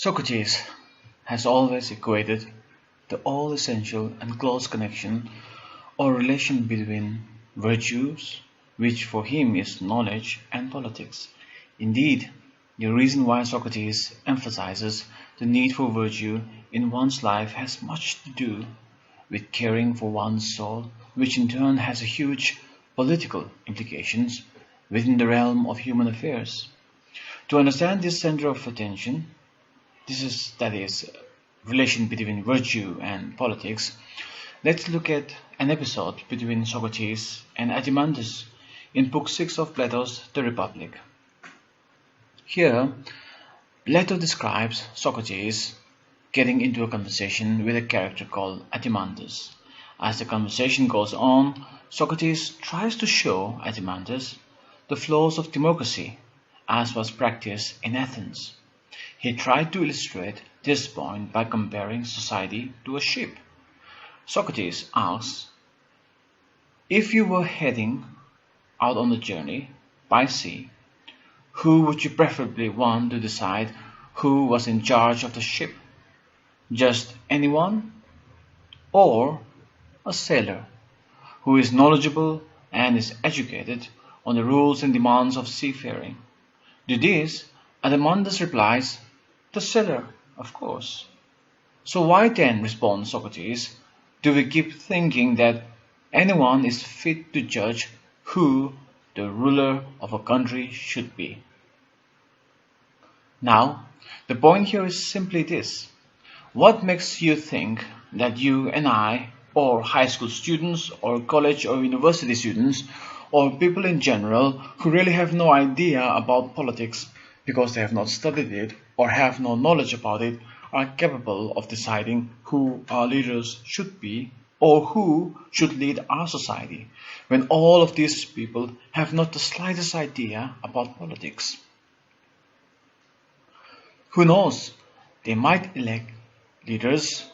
Socrates has always equated the all-essential and close connection or relation between virtues, which for him is knowledge, and politics. Indeed, the reason why Socrates emphasizes the need for virtue in one's life has much to do with caring for one's soul, which in turn has a huge political implications within the realm of human affairs. To understand this center of attention, that is relation between virtue and politics, let's look at an episode between Socrates and Adeimantus in Book 6 of Plato's The Republic. Here, Plato describes Socrates getting into a conversation with a character called Adeimantus. As the conversation goes on, Socrates tries to show Adeimantus the flaws of democracy as was practiced in Athens. He tried to illustrate this point by comparing society to a ship. Socrates asks, if you were heading out on a journey by sea, who would you preferably want to decide who was in charge of the ship? Just anyone? Or a sailor who is knowledgeable and is educated on the rules and demands of seafaring? To this, Adeimantus replies, the sailor, of course. So why then, responds Socrates, do we keep thinking that anyone is fit to judge who the ruler of a country should be? Now, the point here is simply this. What makes you think that you and I, or high school students, or college or university students, or people in general who really have no idea about politics because they have not studied it or have no knowledge about it, are capable of deciding who our leaders should be or who should lead our society, when all of these people have not the slightest idea about politics? Who knows, they might elect leaders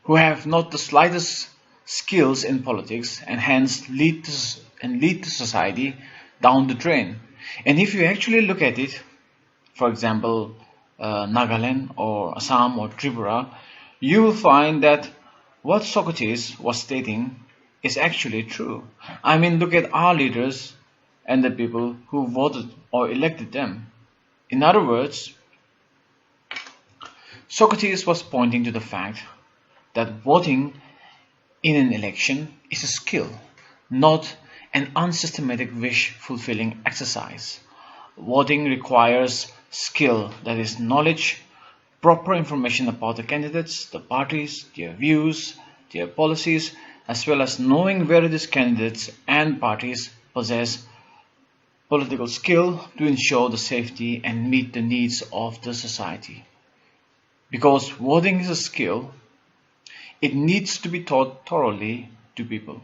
who have not the slightest skills in politics and hence lead the society down the drain. And if you actually look at it, for example, Nagaland or Assam or Tripura, you will find that what Socrates was stating is actually true. I mean, look at our leaders and the people who voted or elected them. In other words, Socrates was pointing to the fact that voting in an election is a skill, not an unsystematic wish-fulfilling exercise. Voting requires skill, that is knowledge, proper information about the candidates, the parties, their views, their policies, as well as knowing whether these candidates and parties possess political skill to ensure the safety and meet the needs of the society. Because voting is a skill, it needs to be taught thoroughly to people,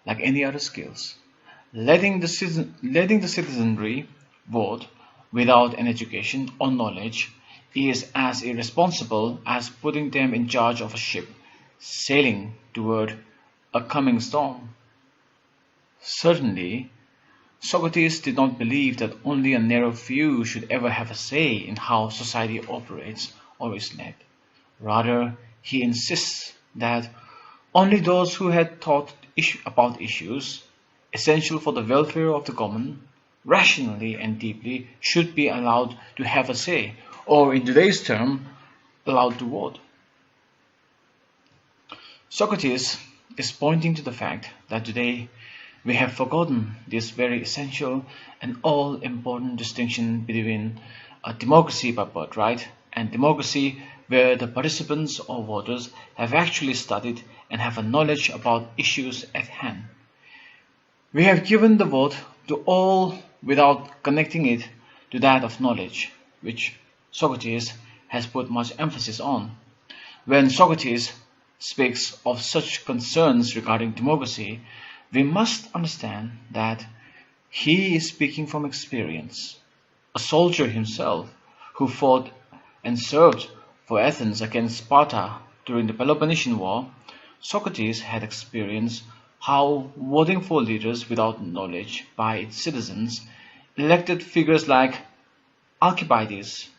like any other skills. Letting the citizenry vote without an education or knowledge is as irresponsible as putting them in charge of a ship sailing toward a coming storm. Certainly, Socrates did not believe that only a narrow few should ever have a say in how society operates or is led. Rather, he insists that only those who had thought about issues essential for the welfare of the common, rationally and deeply, should be allowed to have a say, or in today's term, allowed to vote. Socrates is pointing to the fact that today we have forgotten this very essential and all-important distinction between a democracy by birthright and democracy where the participants or voters have actually studied and have a knowledge about issues at hand. We have given the vote to all without connecting it to that of knowledge, which Socrates has put much emphasis on. When Socrates speaks of such concerns regarding democracy, we must understand that he is speaking from experience. A soldier himself who fought and served for Athens against Sparta during the Peloponnesian War, Socrates had experienced how voting for leaders without knowledge by its citizens elected figures like Alcibiades,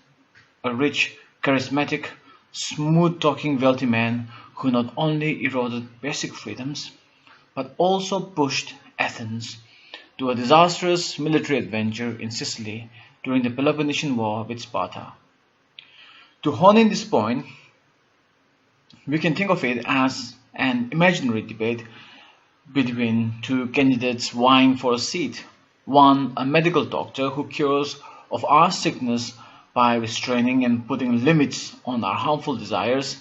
a rich charismatic, smooth-talking wealthy man who not only eroded basic freedoms, but also pushed Athens to a disastrous military adventure in Sicily during the Peloponnesian War with Sparta. To hone in this point, we can think of it as an imaginary debate between two candidates vying for a seat. One, a medical doctor who cures of our sickness by restraining and putting limits on our harmful desires,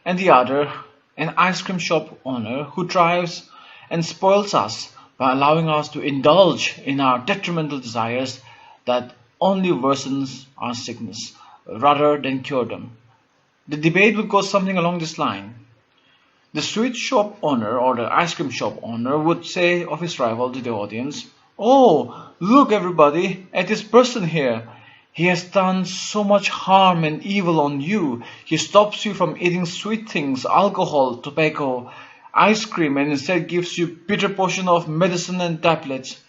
and the other, an ice cream shop owner who drives and spoils us by allowing us to indulge in our detrimental desires that only worsens our sickness rather than cure them. The debate will go something along this line. The sweet shop owner or the ice cream shop owner would say of his rival to the audience, "Oh, look everybody at this person here. He has done so much harm and evil on you. He stops you from eating sweet things, alcohol, tobacco, ice cream, and instead gives you bitter portion of medicine and tablets,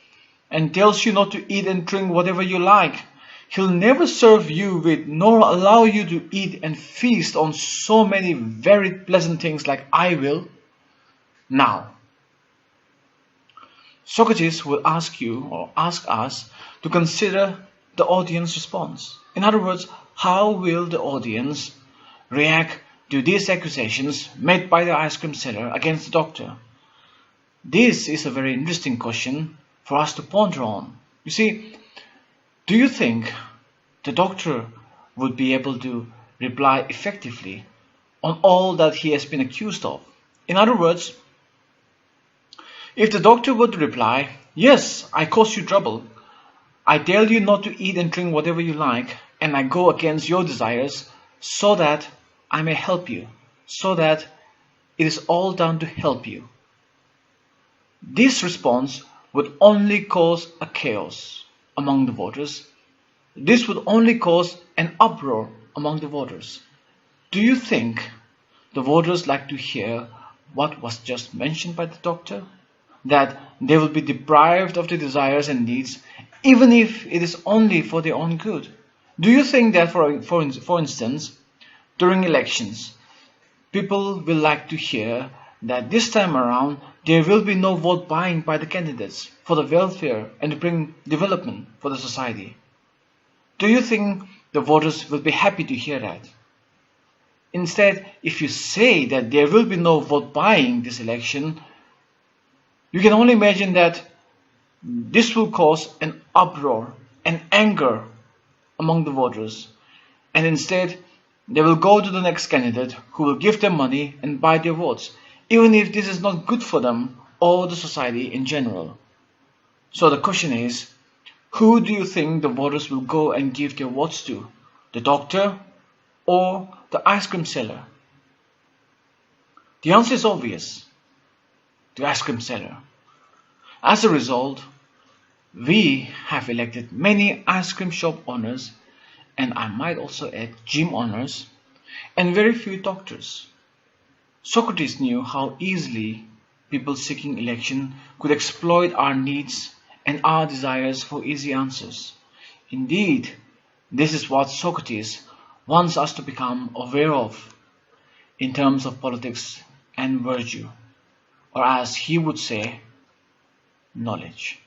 and tells you not to eat and drink whatever you like. He'll never serve you with nor allow you to eat and feast on so many very pleasant things like I will." Now, Socrates will ask you or ask us to consider the audience response. In other words, how will the audience react to these accusations made by the ice cream seller against the doctor? This is a very interesting question for us to ponder on. You see, do you think the doctor would be able to reply effectively on all that he has been accused of? In other words, if the doctor were to reply, "Yes, I cause you trouble. I tell you not to eat and drink whatever you like, and I go against your desires so that I may help you, so that it is all done to help you." This response would only cause a chaos among the voters. This would only cause an uproar among the voters. Do you think the voters like to hear what was just mentioned by the doctor? That they will be deprived of their desires and needs, even if it is only for their own good? Do you think that, for instance, during elections, people will like to hear that this time around there will be no vote buying by the candidates for the welfare and to bring development for the society? Do you think the voters will be happy to hear that? Instead, if you say that there will be no vote buying this election, you can only imagine that this will cause an uproar and anger among the voters, and instead they will go to the next candidate who will give them money and buy their votes, even if this is not good for them or the society in general. So the question is, who do you think the voters will go and give their votes to? The doctor or the ice cream seller? The answer is obvious: the ice cream seller. As a result, we have elected many ice cream shop owners, and I might also add gym owners, and very few doctors. Socrates knew how easily people seeking election could exploit our needs and our desires for easy answers. Indeed, this is what Socrates wants us to become aware of in terms of politics and virtue, or as he would say, knowledge.